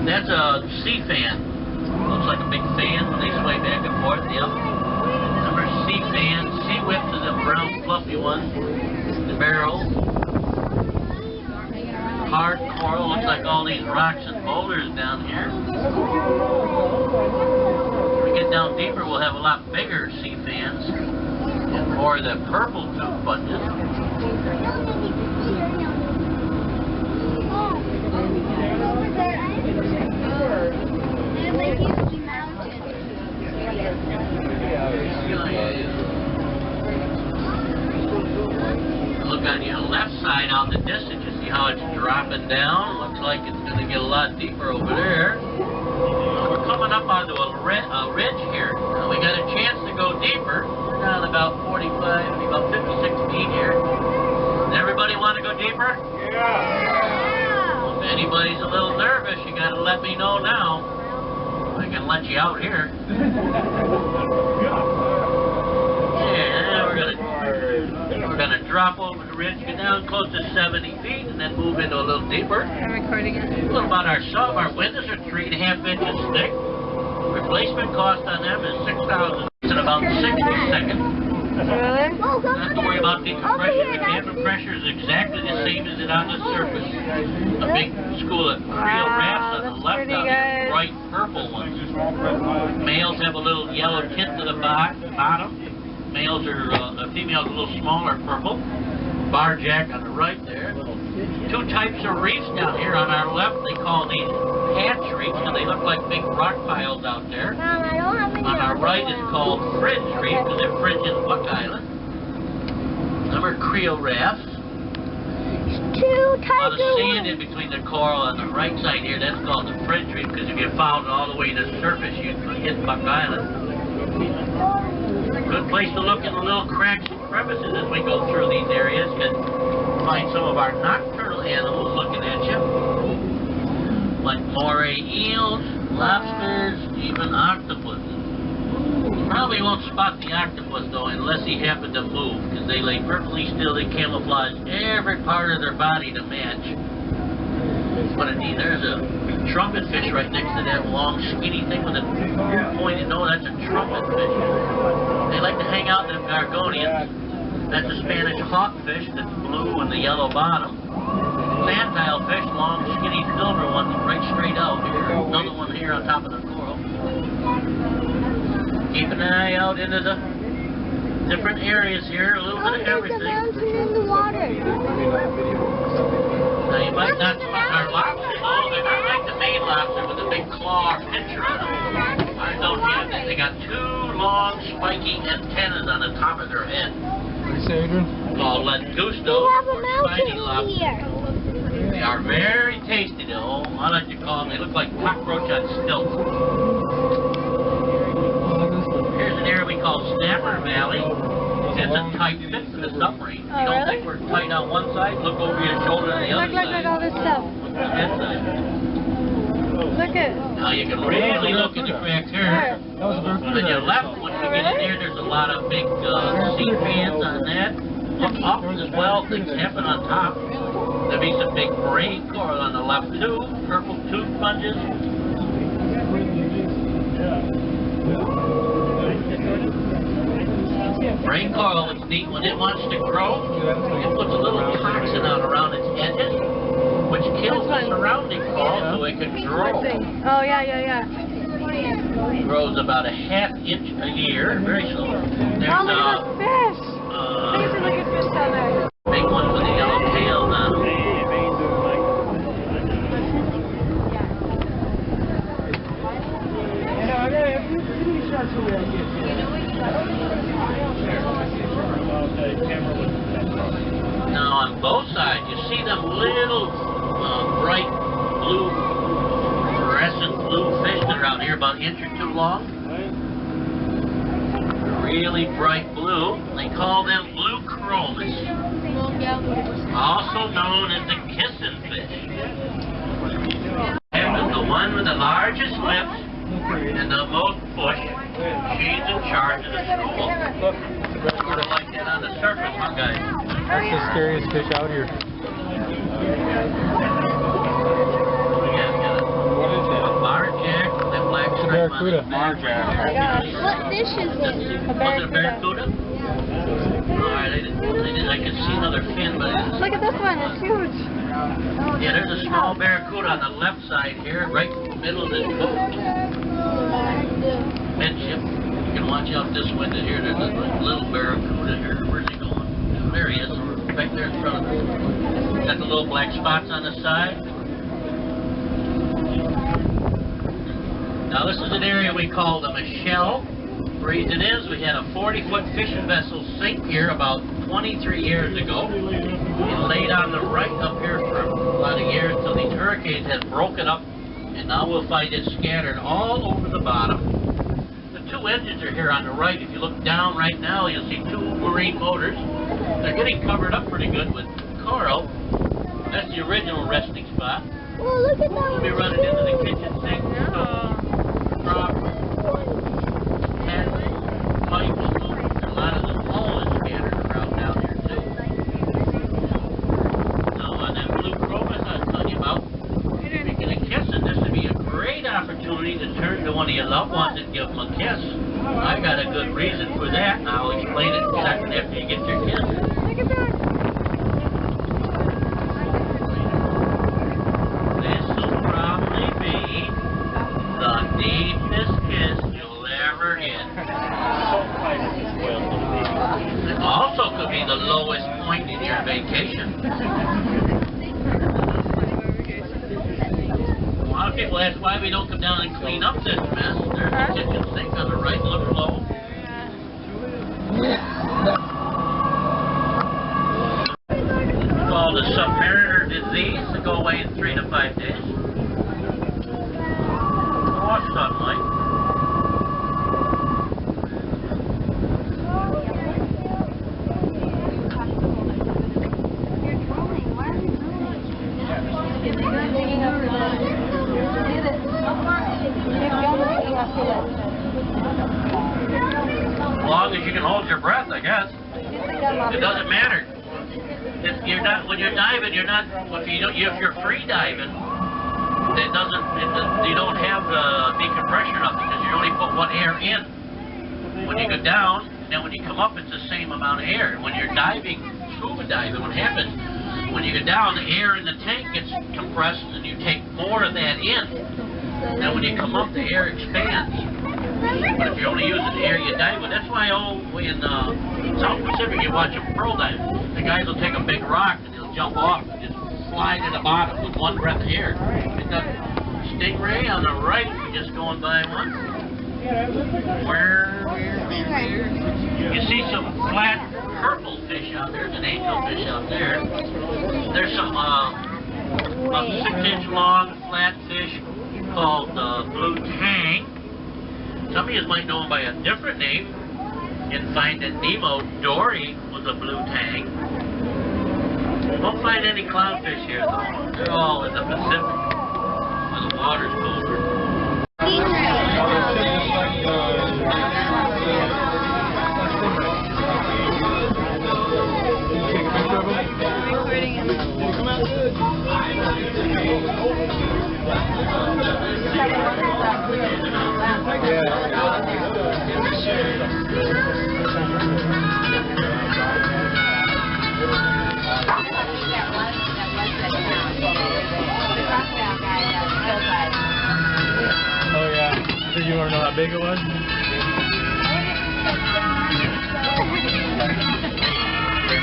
That's a sea fan. Looks like a big fan when they sway back and forth. Yep. Number sea fan. Sea whips is a brown fluffy one. The barrel. Hard coral. Looks like all these rocks and boulders down here. As we get down deeper, we'll have a lot bigger sea fans. And more of the purple tube sponges. Look on your left side out the distance, you see how it's dropping down. Looks like it's going to get a lot deeper over there. We're coming up onto a ridge here. Now we got a chance to go deeper. We're down about 56 feet here. Does everybody want to go deeper? Yeah! Well, if anybody's a little nervous, you got to let me know now. I can let you out here. Yeah, we're gonna drop over the ridge, get down close to 70 feet, and then move into a little deeper. I'm recording it. A little about our sub. Our windows are 3.5 inches thick. Replacement cost on them is $6,000 in about 60 seconds. Really? Not to worry about decompression. The cabin pressure is exactly the same as it on the surface. A big school of creel rafts on the left out here, bright purple ones. Males have a little yellow tint to the bottom. Males are, females a little smaller purple. Bar jack on the right there. Two types of reefs down here. On our left, they call these hatch reefs because they look like big rock piles out there. Mom, I don't have any. On our right is called fringe reef because they're fringing Buck Island. Number creel rafts. Two A lot of tiger sand in between the coral on the right side here. That's called the fringe reef because if you followed it all the way to the surface, you'd hit Buck Island. Good place to look in the little cracks and crevices as we go through these areas. You can find some of our nocturnal animals looking at you. Like moray eels, lobsters, even octopuses. You probably won't spot the octopus though unless he happened to move because they lay perfectly still. They camouflage every part of their body to match. What a neat, there's a trumpet fish right next to that long skinny thing with a pointed nose. That's a trumpet fish. They like to hang out in the Gorgonians. That's a Spanish hawkfish that's blue and the yellow bottom. Sandtile fish, long skinny silver one right straight out here. Another one here on top of the coral. Keep an eye out into the different areas here, a little bit of everything. In the water. Now you might not spot our lobsters, though. They're not like the main lobster with a big claw pincher on them. Ours don't have that. They got two long spiky antennas on the top of their head. What do you say, Adrian? Called langusto or spiny lobster. They are very tasty though. I like to call them, they look like cockroach on stilts. Here's an area we call Snapper Valley. It's a tight fit for the submarine. You don't think we're tight on one side? Look over your shoulder on the other side. Look at all this stuff. Look at that side. Look at. Now you can really look in the cracks here. On your left, once you get in there, there's a lot of big sea fans on that. Look up as well, things happen on top. There'll be some big brain coral on the left too, purple tooth sponges. Brain coral is neat. When it wants to grow, it puts a little toxin out around its edges, which kills the surrounding coral so it can grow. Oh, yeah. It grows about a ½ inch a year, very slow. There's Oh, look at the fish. These are looking fish down there. Big ones with the yellow tails on them. Now on both sides, you see them little bright blue, fluorescent blue fish that are out here about an inch or two long. Really bright blue. They call them blue chromis, also known as the kissing fish. And the one with the largest lips and the most push, she's in charge of the school. Sort of like that on the surface, huh, guys? That's the scariest fish out here. What is it? A marjack, that black It's a stripe on barracuda. the back. What fish is it? Was it a barracuda? Alright, I could see another fin, but it's... Look at this one, it's huge. Yeah, there's a small barracuda on the left side here, right in the middle of this boat. Midship. You can watch out this window here. There's a little barracuda here. Where's he going? There he is. Right there in front of us. Got the little black spots on the side. Now this is an area we call the Michelle. The reason is we had a 40-foot fishing vessel sink here about 23 years ago. It laid on the right up here for a lot of years until these hurricanes had broken up, and now we'll find it scattered all over the bottom. The two engines are here on the right. If you look down right now, you'll see two marine motors. They're getting covered up pretty good with coral. That's the original resting spot. Well, look at that We'll be running into the kitchen sink, stove, prop, pipes. A lot of the coal is scattered around down here too. Now on that blue crocus I was telling you about, speaking of kissing, this would be a great opportunity to turn to one of your loved ones and give them a kiss. I got a good reason for that, and I'll explain it in a second after you get your kiss. Look at that. This will probably be the deepest kiss you'll ever get. It also could be the lowest point in your vacation. A lot of people ask why we don't come down and clean up this mess. There's the kitchen sink on the right, looks low. It's called the Submarine disease. It'll go away in 3 to 5 days. Watch sunlight. As long as you can hold your breath, I guess. It doesn't matter. If you're not, when you're diving, you're not. If you're free diving, you don't have the decompression up because you only put one air in. When you go down, and then when you come up, it's the same amount of air. When you're diving, scuba diving, what happens? When you go down, the air in the tank gets compressed, and you take more of that in. Then when you come up, the air expands. But if you're only using the air you dive with, that's why in South Pacific you watch them pro dive. The guys will take a big rock and they'll jump off and just slide to the bottom with one breath of air. And the stingray on the right, just going by one. You see some flat purple fish out there. There's an angelfish out there. There's some about 6-inch long flat fish called blue tang. Some of you might know them by a different name. In Finding Nemo, Dory was a blue tang. Don't find any clownfish here though. They're all in the Pacific, where the water's colder. Oh yeah. So you want to know how big it was? Look